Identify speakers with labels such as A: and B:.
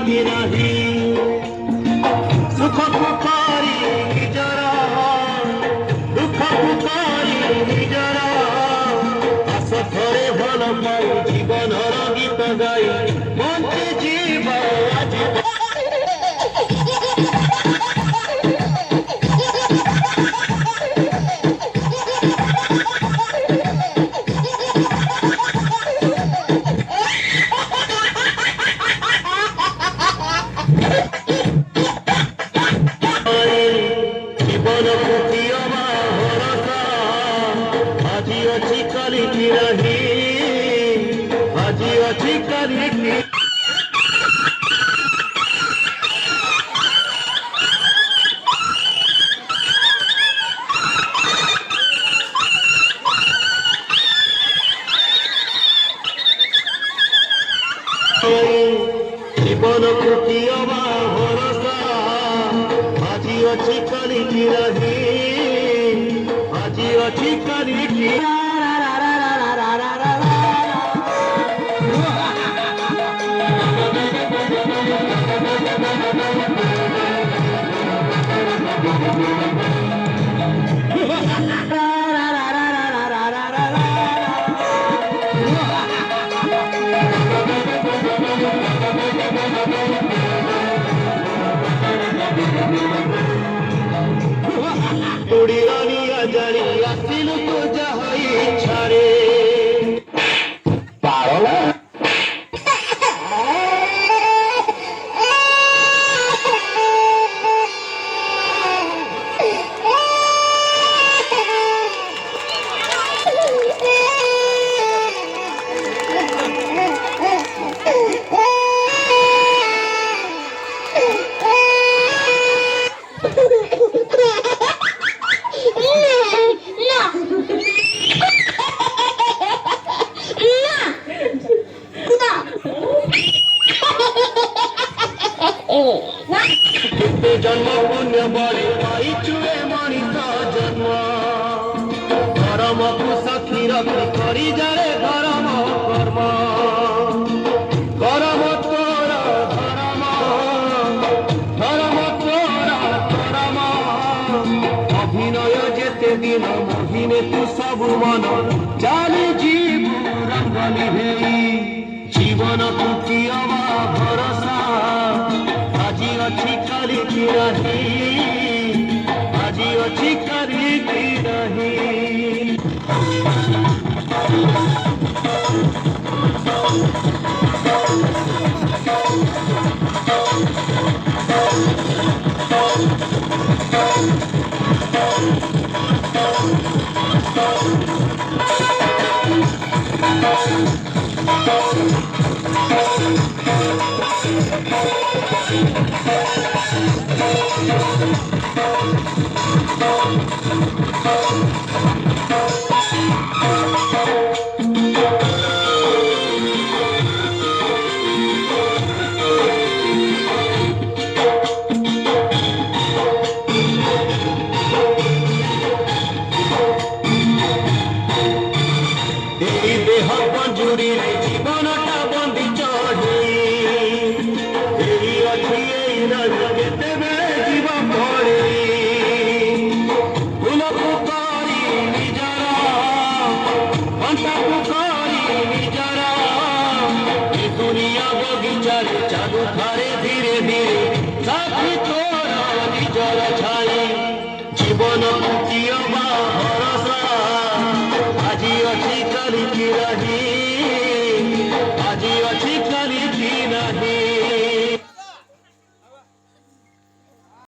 A: ଶାନ୍ତି ନାହିଁ ସୁଖକୁ କରି ନିଜର ଦୁଃଖକୁ କରି ନିଜର ଆସ ଥରେ ଭଲ ପାଇ ଜୀବନର ଗୀତ ଗାଇ ବଞ୍ଚି ଯିବା ଆଜି জীবন প্রিয় ভরসা আজি অছি কালিকি নাহি আজি অছি কালিকি জীবন প্রিয় ভরসা আজি অছি কালিকি নাহি আজি অছি কালিকি তোড়িয়া জানি আসিল তো যাহা ইচ্ছারে জন্ম পুণ্য বলে পাইছু এ মଣିষ জন্ম ধর্মকু সাক্ষী রক্ষি করি যারে ধর্ম কর্ম করম তোর ধর্ম ধর্ম তোর করম অভিনয় যেতে দিন মোহিনে তু সবু মন চালি জীবু রঙ্গ নিভেই জীবন কুটি অবা ভরসা আজি অছি কালিকি নাহি আজি অছি কালিকি নাহি দেহ পঞ্জুরিরে জীবনটা বন্দি চঢ়ি এই অছি এই রহি কেতেবেলে জীব পড়ি ফুলকু করি নিজর ঘণ্টাকু করি নিজর এ দুনিয়া বগিচারে চালু